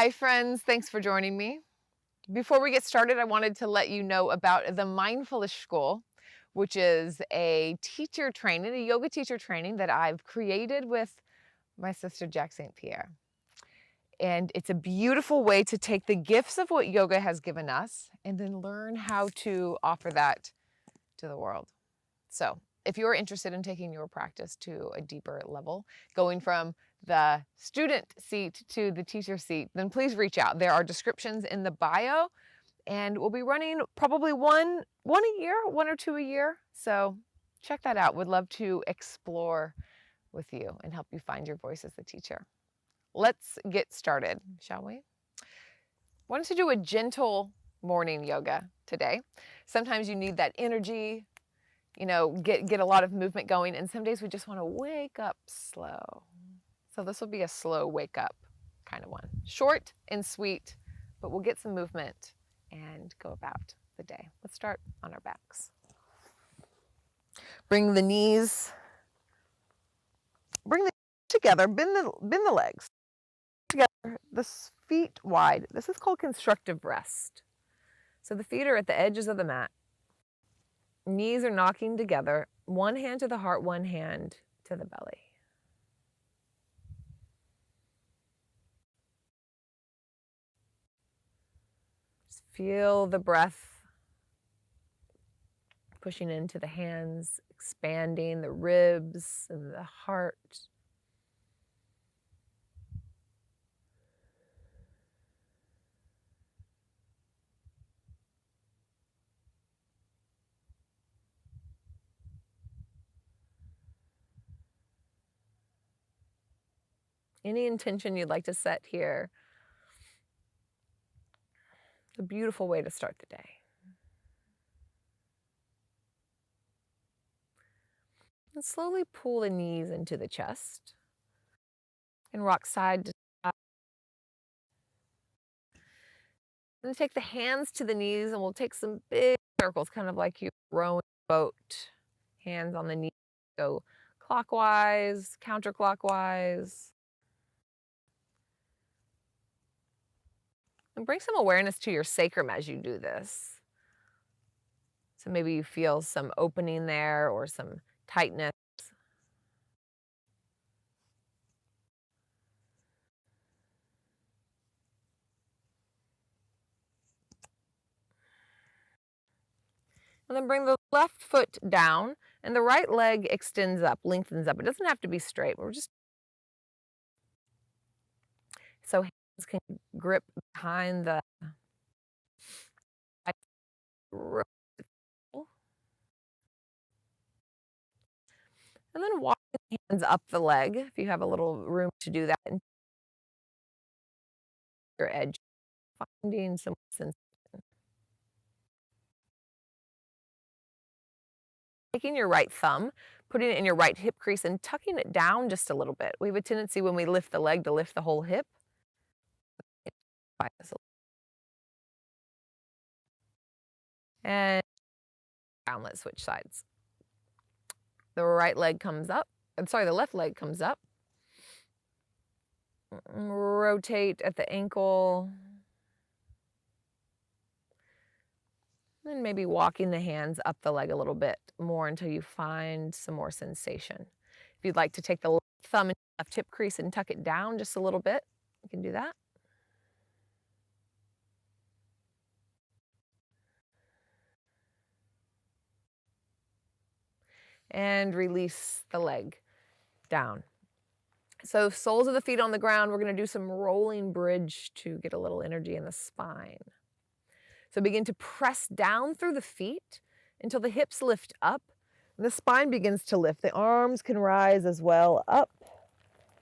Hi friends, thanks for joining me. Before we get started, I wanted to let you know about the Mindfulish School, which is a teacher training, a yoga teacher training that I've created with my sister Jack St. Pierre. And it's a beautiful way to take the gifts of what yoga has given us and then learn how to offer that to the world. So if you're interested in taking your practice to a deeper level, going from the student seat to the teacher seat, then please reach out. There are descriptions in the bio, and we'll be running probably one a year, one or two a year. So check that out. Would love to explore with you and help you find your voice as the teacher. Let's get started, shall we? Wanted to do a gentle morning yoga today. Sometimes you need that energy, get a lot of movement going, and some days we just want to wake up slow. So this will be a slow wake up kind of one. Short and sweet, but we'll get some movement and go about the day. Let's start on our backs. Bring the knees together, bend the legs together, the feet wide. This is called constructive rest. So the feet are at the edges of the mat. Knees are knocking together, one hand to the heart, one hand to the belly. Just feel the breath pushing into the hands, expanding the ribs and the heart. Any intention you'd like to set here. It's a beautiful way to start the day. And slowly pull the knees into the chest and rock side to side. Then take the hands to the knees and we'll take some big circles, kind of like you rowing a boat. Hands on the knees, go clockwise, counterclockwise. And bring some awareness to your sacrum as you do this. So maybe you feel some opening there or some tightness. And then bring the left foot down and the right leg extends up, lengthens up. It doesn't have to be straight. So hands can grip behind the and then walk the hands up the leg if you have a little room to do that. And your edge, finding some sensation. Taking your right thumb, putting it in your right hip crease and tucking it down just a little bit. We have a tendency when we lift the leg to lift the whole hip. And down, let's switch sides. The left leg comes up. Rotate at the ankle. Then maybe walking the hands up the leg a little bit more until you find some more sensation. If you'd like to take the left thumb and left hip crease and tuck it down just a little bit, you can do that. And release the leg down. So soles of the feet on the ground, we're going to do some rolling bridge to get a little energy in the spine. So begin to press down through the feet until the hips lift up and the spine begins to lift. The arms can rise as well up.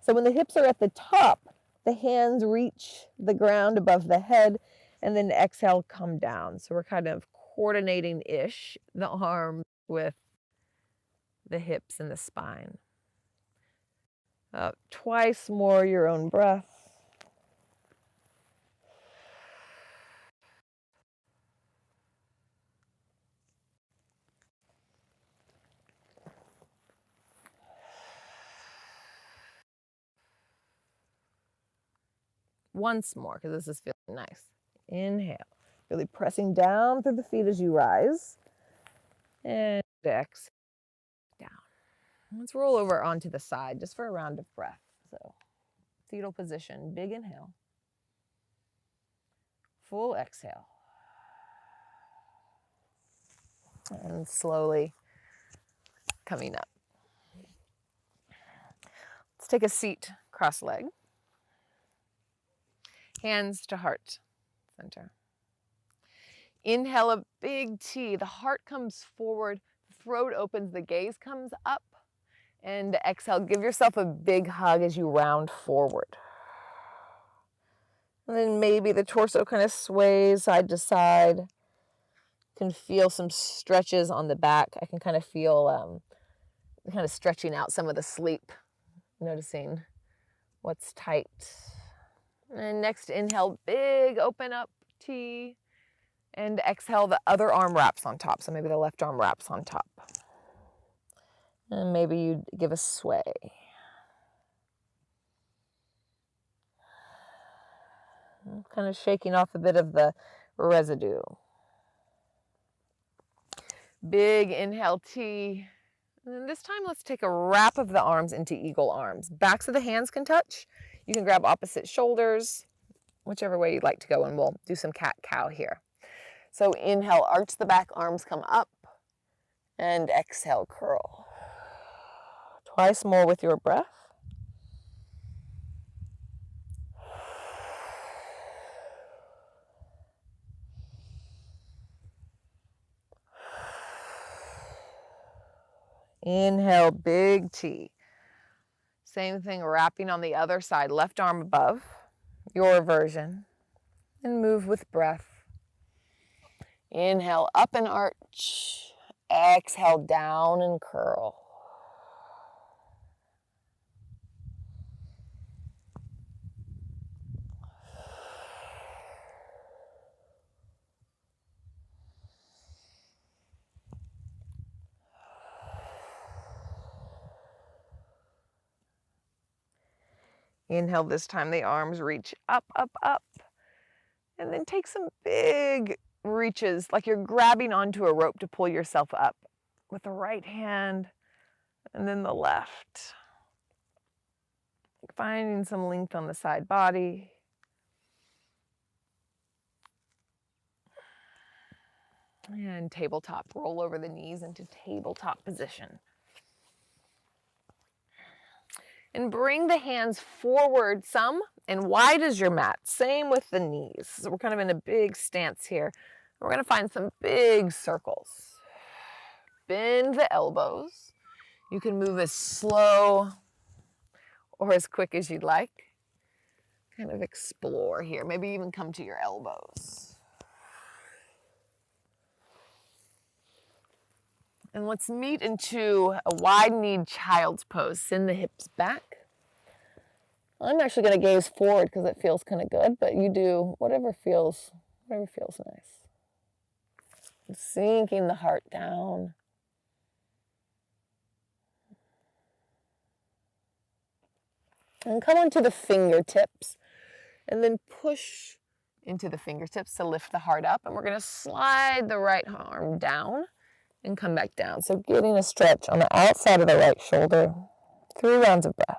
So when the hips are at the top, the hands reach the ground above the head and then exhale, come down. So we're kind of coordinating-ish the arms with the hips and the spine. Twice more your own breath. Once more, because this is feeling nice. Inhale, really pressing down through the feet as you rise. And exhale down. Let's roll over onto the side just for a round of breath. So fetal position, big inhale. Full exhale. And slowly coming up. Let's take a seat, cross-legged. Hands to heart center. Inhale a big T. The heart comes forward, the throat opens, the gaze comes up. And exhale, give yourself a big hug as you round forward. And then maybe the torso kind of sways side to side. You can feel some stretches on the back. I can kind of feel kind of stretching out some of the sleep, noticing what's tight. And next inhale, big open up T. And exhale, the other arm wraps on top. So maybe the left arm wraps on top. And maybe you give a sway. Kind of shaking off a bit of the residue. Big inhale T. And then this time let's take a wrap of the arms into eagle arms. Backs of the hands can touch. You can grab opposite shoulders, whichever way you'd like to go, and we'll do some cat-cow here. So inhale, arch the back, arms come up, and exhale, curl. Twice more with your breath. Inhale, big T. Same thing, wrapping on the other side, left arm above, your version, and move with breath. Inhale, up and arch. Exhale, down and curl. Inhale, this time the arms reach up, up, up. And then take some big reaches, like you're grabbing onto a rope to pull yourself up with the right hand and then the left. Finding some length on the side body. And tabletop, roll over the knees into tabletop position. And bring the hands forward some and wide as your mat. Same with the knees. So we're kind of in a big stance here. We're going to find some big circles. Bend the elbows. You can move as slow or as quick as you'd like. Kind of explore here. Maybe even come to your elbows. And let's meet into a wide-kneed child's pose. Send the hips back. I'm actually going to gaze forward because it feels kind of good, but you do whatever feels nice. Sinking the heart down. And come onto the fingertips and then push into the fingertips to lift the heart up. And we're going to slide the right arm down and come back down. So getting a stretch on the outside of the right shoulder. 3 rounds of breath.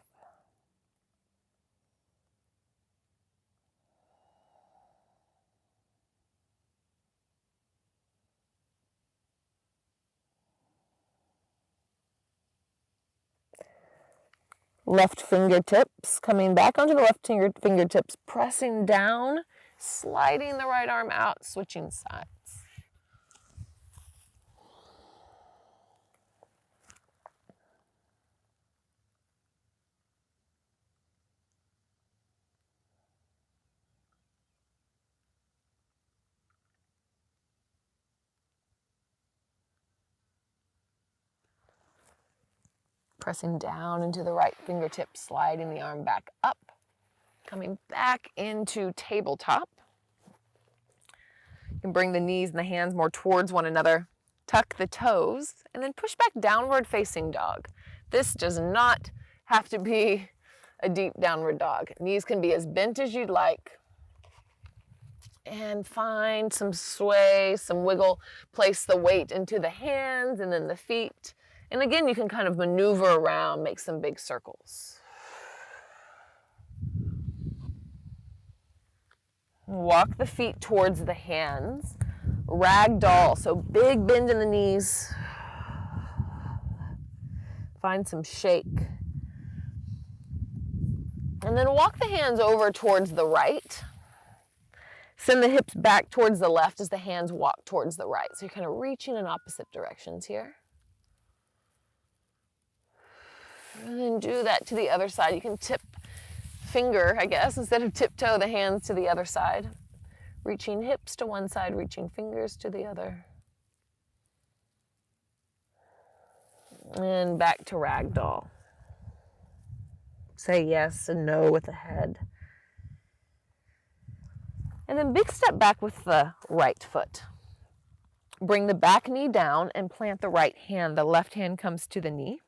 Left fingertips coming back onto the left fingertips, pressing down, sliding the right arm out, switching sides. Pressing down into the right fingertip, sliding the arm back up, coming back into tabletop. You can bring the knees and the hands more towards one another, tuck the toes, and then push back downward facing dog. This does not have to be a deep downward dog. Knees can be as bent as you'd like. And find some sway, some wiggle. Place the weight into the hands and then the feet. And again, you can kind of maneuver around, make some big circles. Walk the feet towards the hands. Ragdoll, so big bend in the knees. Find some shake. And then walk the hands over towards the right. Send the hips back towards the left as the hands walk towards the right. So you're kind of reaching in opposite directions here. And then do that to the other side. You can tip finger, I guess, instead of tiptoe the hands to the other side. Reaching hips to one side, reaching fingers to the other. And back to ragdoll. Say yes and no with the head. And then big step back with the right foot. Bring the back knee down and plant the right hand. The left hand comes to the knee.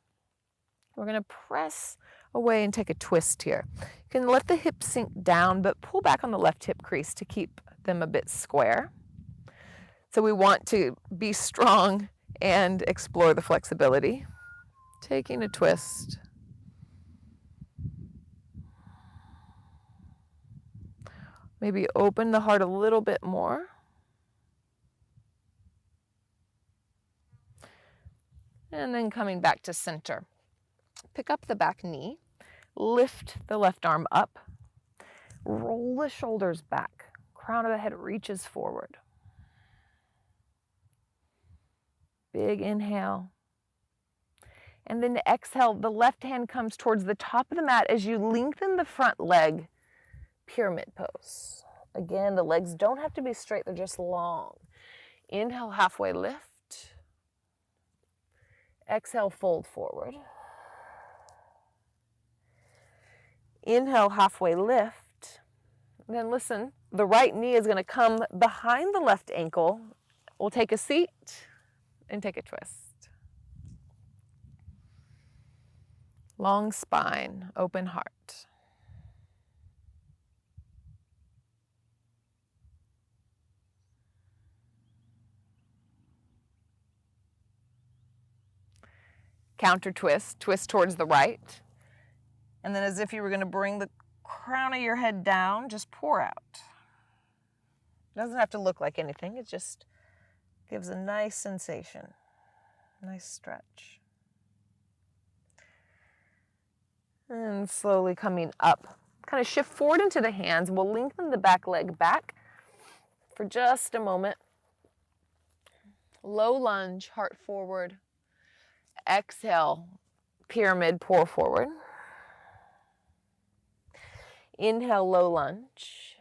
We're going to press away and take a twist here. You can let the hips sink down, but pull back on the left hip crease to keep them a bit square. So we want to be strong and explore the flexibility. Taking a twist. Maybe open the heart a little bit more. And then coming back to center. Pick up the back knee, lift the left arm up, roll the shoulders back, crown of the head reaches forward. Big inhale. And then exhale, the left hand comes towards the top of the mat as you lengthen the front leg, pyramid pose. Again, the legs don't have to be straight, they're just long. Inhale, halfway lift. Exhale, fold forward. Inhale, halfway lift. And then listen, the right knee is going to come behind the left ankle. We'll take a seat and take a twist. Long spine, open heart. Counter twist, twist towards the right. And then as if you were going to bring the crown of your head down, just pour out. It doesn't have to look like anything. It just gives a nice sensation, nice stretch. And slowly coming up, kind of shift forward into the hands. We'll lengthen the back leg back for just a moment. Low lunge, heart forward. Exhale, pyramid, pour forward. Inhale, low lunge.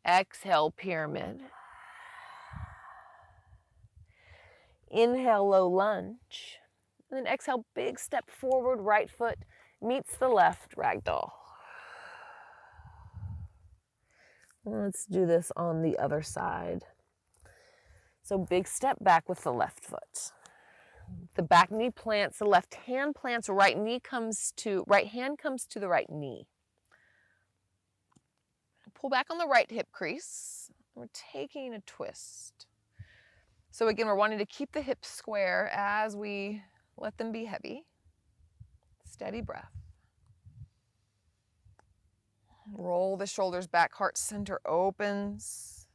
Exhale, pyramid. Inhale, low lunge. And then exhale, big step forward, right foot meets the left, ragdoll. Let's do this on the other side. So big step back with the left foot. The back knee plants, the left hand plants, right hand comes to the right knee. Pull back on the right hip crease. We're taking a twist. So again, we're wanting to keep the hips square as we let them be heavy. Steady breath. Roll the shoulders back, heart center opens.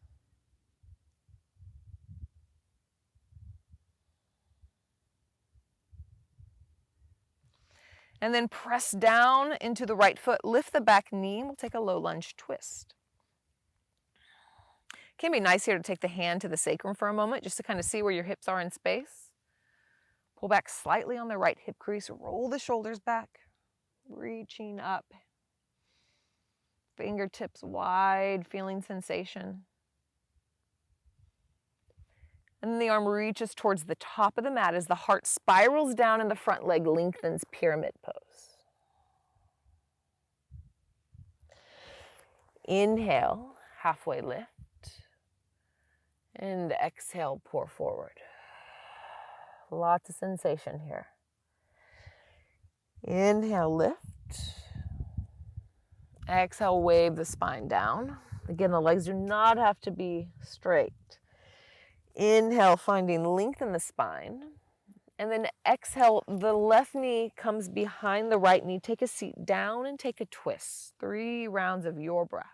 And then press down into the right foot, lift the back knee. We'll take a low lunge twist. It can be nice here to take the hand to the sacrum for a moment, just to kind of see where your hips are in space. Pull back slightly on the right hip crease, roll the shoulders back, reaching up. Fingertips wide, feeling sensation. And then the arm reaches towards the top of the mat as the heart spirals down and the front leg lengthens, pyramid pose. Inhale, halfway lift. And exhale, pour forward. Lots of sensation here. Inhale, lift. Exhale, wave the spine down. Again, the legs do not have to be straight. Inhale, finding length in the spine. And then exhale, the left knee comes behind the right knee. Take a seat down and take a twist. 3 rounds of your breath.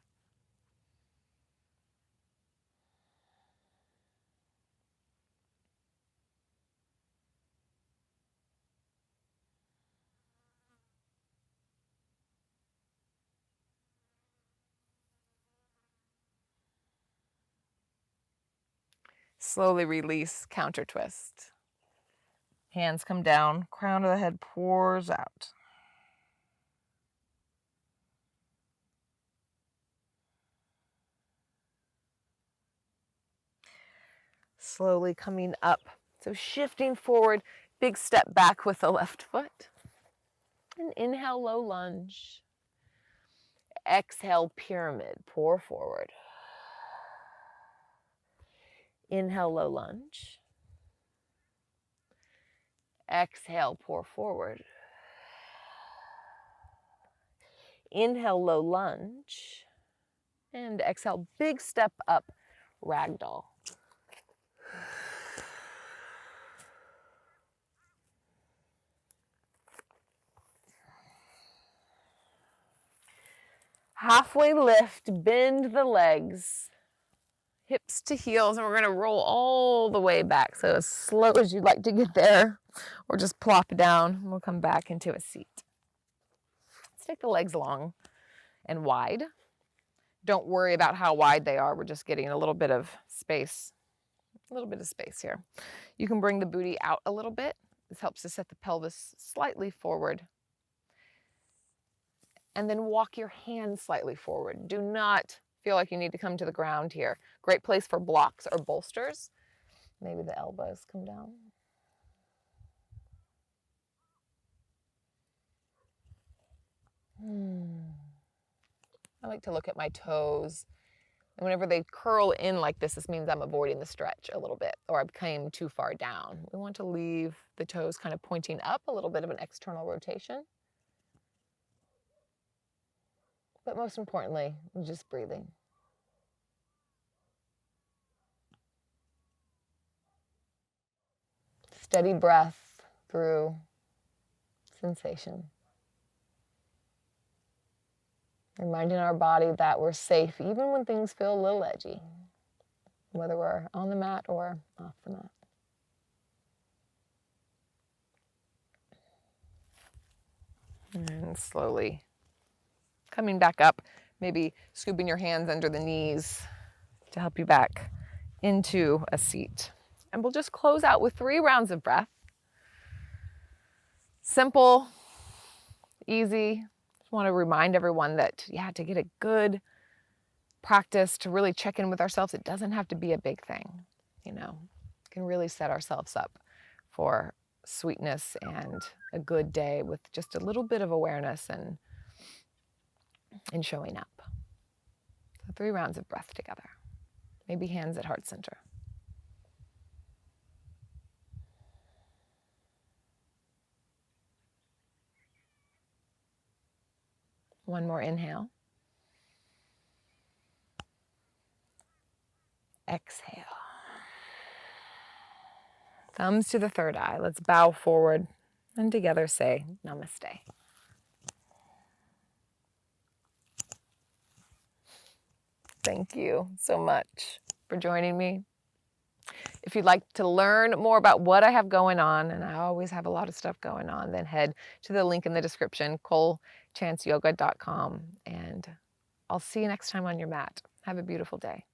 Slowly release, counter twist. Hands come down, crown of the head pours out. Slowly coming up. So shifting forward, big step back with the left foot. And inhale, low lunge. Exhale, pyramid, pour forward. Inhale, low lunge. Exhale, pour forward. Inhale, low lunge. And exhale, big step up, ragdoll. Halfway lift, bend the legs, hips to heels, and we're gonna roll all the way back. So as slow as you'd like to get there, or just plop down. We'll come back into a seat. Let's take the legs long and wide. Don't worry about how wide they are. We're just getting a little bit of space here. You can bring the booty out a little bit. This helps to set the pelvis slightly forward. And then walk your hands slightly forward. Do not feel like you need to come to the ground here. Great place for blocks or bolsters. Maybe the elbows come down. I like to look at my toes. And whenever they curl in like this means I'm avoiding the stretch a little bit, or I came too far down. We want to leave the toes kind of pointing up, a little bit of an external rotation. But most importantly, just breathing. Steady breath through sensation. Reminding our body that we're safe even when things feel a little edgy, whether we're on the mat or off the mat. And slowly coming back up, maybe scooping your hands under the knees to help you back into a seat. And we'll just close out with 3 rounds of breath. Simple, easy. Just want to remind everyone that, to get a good practice, to really check in with ourselves, it doesn't have to be a big thing. Can really set ourselves up for sweetness and a good day with just a little bit of awareness and showing up. So 3 rounds of breath together. Maybe hands at heart center. One more inhale. Exhale. Thumbs to the third eye. Let's bow forward and together say Namasté. Thank you so much for joining me. If you'd like to learn more about what I have going on, and I always have a lot of stuff going on, then head to the link in the description, colchanceyoga.com, and I'll see you next time on your mat. Have a beautiful day.